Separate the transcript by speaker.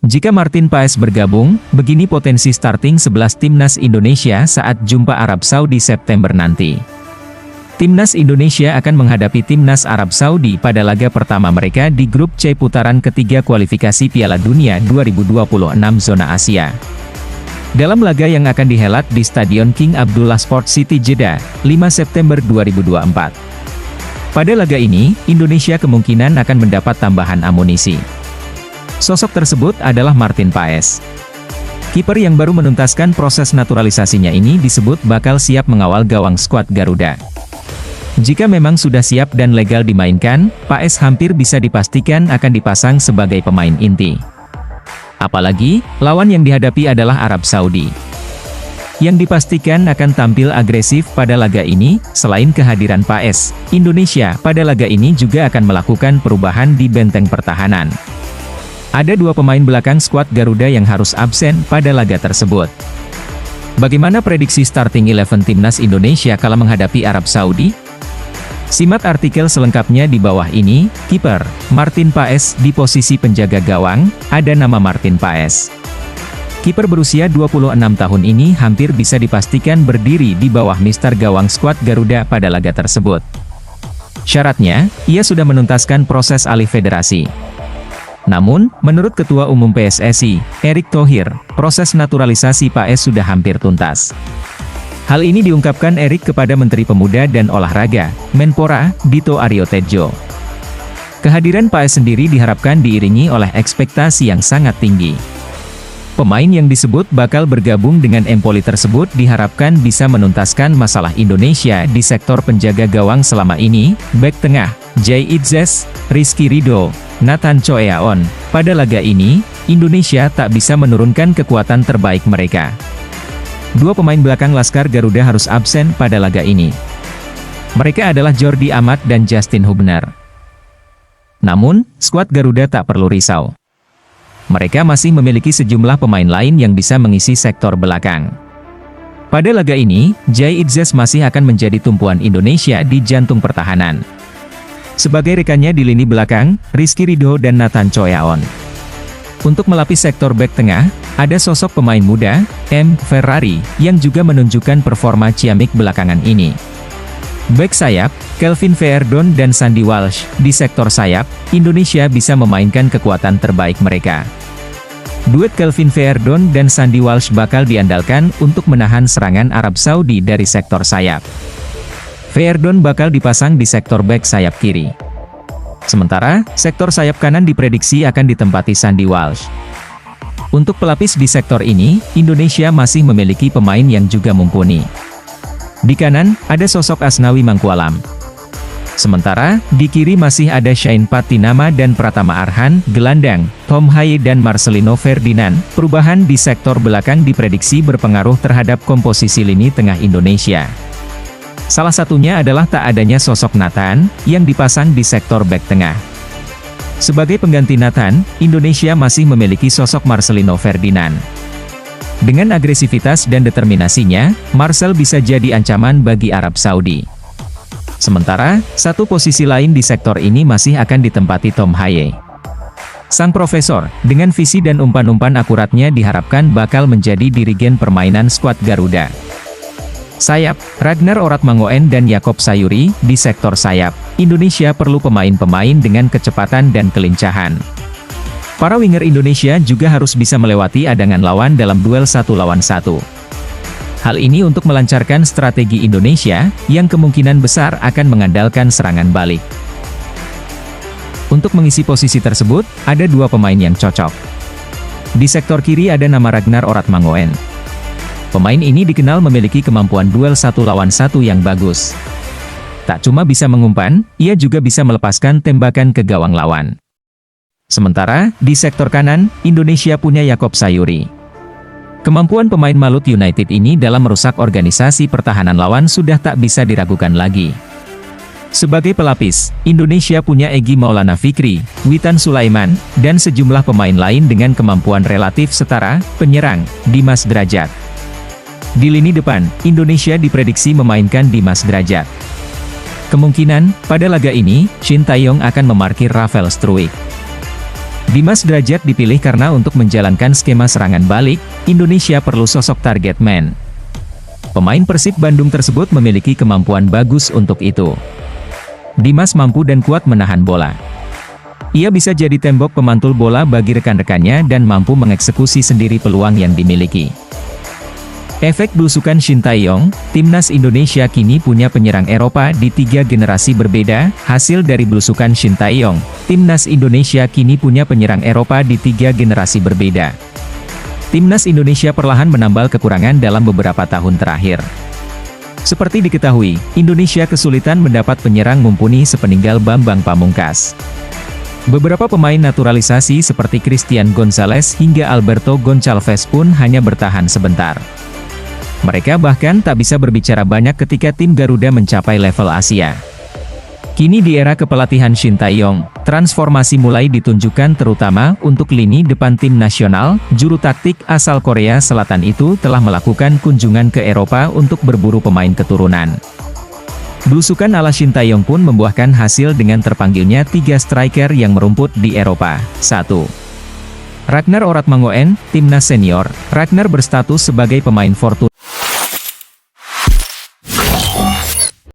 Speaker 1: Jika Martin Paes bergabung, begini potensi starting 11 Timnas Indonesia saat jumpa Arab Saudi September nanti. Timnas Indonesia akan menghadapi Timnas Arab Saudi pada laga pertama mereka di grup C putaran ketiga kualifikasi Piala Dunia 2026 zona Asia. Dalam laga yang akan dihelat di Stadion King Abdullah Sport City Jeddah, 5 September 2024. Pada laga ini, Indonesia kemungkinan akan mendapat tambahan amunisi. Sosok tersebut adalah Martin Paes. Kiper yang baru menuntaskan proses naturalisasinya ini disebut bakal siap mengawal gawang skuad Garuda. Jika memang sudah siap dan legal dimainkan, Paes hampir bisa dipastikan akan dipasang sebagai pemain inti. Apalagi, lawan yang dihadapi adalah Arab Saudi, yang dipastikan akan tampil agresif pada laga ini. Selain kehadiran Paes, Indonesia pada laga ini juga akan melakukan perubahan di benteng pertahanan. Ada dua pemain belakang skuad Garuda yang harus absen pada laga tersebut. Bagaimana prediksi starting 11 Timnas Indonesia kala menghadapi Arab Saudi? Simak artikel selengkapnya di bawah ini. Kiper, Martin Paes. Di posisi penjaga gawang, ada nama Martin Paes. Kiper berusia 26 tahun ini hampir bisa dipastikan berdiri di bawah mister gawang skuad Garuda pada laga tersebut. Syaratnya, ia sudah menuntaskan proses alih federasi. Namun, menurut Ketua Umum PSSI, Erick Thohir, proses naturalisasi Paes sudah hampir tuntas. Hal ini diungkapkan Erick kepada Menteri Pemuda dan Olahraga, Menpora, Dito Aryo Tejo. Kehadiran Paes sendiri diharapkan diiringi oleh ekspektasi yang sangat tinggi. Pemain yang disebut bakal bergabung dengan Empoli tersebut diharapkan bisa menuntaskan masalah Indonesia di sektor penjaga gawang selama ini, bek tengah, Jay Itzes, Rizky Ridho, Nathan Choeaon. Pada laga ini, Indonesia tak bisa menurunkan kekuatan terbaik mereka. Dua pemain belakang Laskar Garuda harus absen pada laga ini. Mereka adalah Jordi Amat dan Justin Hubner. Namun, skuad Garuda tak perlu risau. Mereka masih memiliki sejumlah pemain lain yang bisa mengisi sektor belakang. Pada laga ini, Jay Itzes masih akan menjadi tumpuan Indonesia di jantung pertahanan. Sebagai rekannya di lini belakang, Rizky Ridho dan Nathan Choeaon. Untuk melapis sektor bek tengah, ada sosok pemain muda, M. Ferrari, yang juga menunjukkan performa ciamik belakangan ini. Bek sayap, Kelvin Verdon dan Sandy Walsh. Di sektor sayap, Indonesia bisa memainkan kekuatan terbaik mereka. Duet Kelvin Verdon dan Sandy Walsh bakal diandalkan untuk menahan serangan Arab Saudi dari sektor sayap. Verdon bakal dipasang di sektor bek sayap kiri. Sementara, sektor sayap kanan diprediksi akan ditempati Sandy Walsh. Untuk pelapis di sektor ini, Indonesia masih memiliki pemain yang juga mumpuni. Di kanan, ada sosok Asnawi Mangkualam. Sementara, di kiri masih ada Shain Patinama dan Pratama Arhan. Gelandang, Tom Haye dan Marcelino Ferdinand. Perubahan di sektor belakang diprediksi berpengaruh terhadap komposisi lini tengah Indonesia. Salah satunya adalah tak adanya sosok Nathan, yang dipasang di sektor bek tengah. Sebagai pengganti Nathan, Indonesia masih memiliki sosok Marcelino Ferdinand. Dengan agresivitas dan determinasinya, Marcel bisa jadi ancaman bagi Arab Saudi. Sementara, satu posisi lain di sektor ini masih akan ditempati Tom Haye. Sang profesor, dengan visi dan umpan-umpan akuratnya diharapkan bakal menjadi dirigen permainan skuad Garuda. Sayap, Ragnar Oratmangoen dan Yakob Sayuri. Di sektor sayap, Indonesia perlu pemain-pemain dengan kecepatan dan kelincahan. Para winger Indonesia juga harus bisa melewati adangan lawan dalam duel 1 lawan 1. Hal ini untuk melancarkan strategi Indonesia, yang kemungkinan besar akan mengandalkan serangan balik. Untuk mengisi posisi tersebut, ada dua pemain yang cocok. Di sektor kiri ada nama Ragnar Oratmangoen. Pemain ini dikenal memiliki kemampuan duel 1 lawan 1 yang bagus. Tak cuma bisa mengumpan, ia juga bisa melepaskan tembakan ke gawang lawan. Sementara, di sektor kanan, Indonesia punya Yakob Sayuri. Kemampuan pemain Malut United ini dalam merusak organisasi pertahanan lawan sudah tak bisa diragukan lagi. Sebagai pelapis, Indonesia punya Egy Maulana Fikri, Witan Sulaiman, dan sejumlah pemain lain dengan kemampuan relatif setara. Penyerang, Dimas Drajat. Di lini depan, Indonesia diprediksi memainkan Dimas Drajat. Kemungkinan, pada laga ini, Shin Taeyong akan memarkir Rafael Struijk. Dimas Drajat dipilih karena untuk menjalankan skema serangan balik, Indonesia perlu sosok target man. Pemain Persib Bandung tersebut memiliki kemampuan bagus untuk itu. Dimas mampu dan kuat menahan bola. Ia bisa jadi tembok pemantul bola bagi rekan-rekannya dan mampu mengeksekusi sendiri peluang yang dimiliki. Efek belusukan Shin Tae-yong, Timnas Indonesia kini punya penyerang Eropa di 3 generasi berbeda. Hasil dari belusukan Shin Tae-yong, Timnas Indonesia kini punya penyerang Eropa di 3 generasi berbeda. Timnas Indonesia perlahan menambal kekurangan dalam beberapa tahun terakhir. Seperti diketahui, Indonesia kesulitan mendapat penyerang mumpuni sepeninggal Bambang Pamungkas. Beberapa pemain naturalisasi seperti Christian Gonzalez hingga Alberto Goncalves pun hanya bertahan sebentar. Mereka bahkan tak bisa berbicara banyak ketika tim Garuda mencapai level Asia. Kini di era kepelatihan Shin Tae-yong, transformasi mulai ditunjukkan terutama untuk lini depan tim nasional. Juru taktik asal Korea Selatan itu telah melakukan kunjungan ke Eropa untuk berburu pemain keturunan. Belusukan ala Shin Tae-yong pun membuahkan hasil dengan terpanggilnya 3 striker yang merumput di Eropa. 1. Ragnar Oratmangoen, Timnas Senior. Ragnar berstatus sebagai pemain Fortuna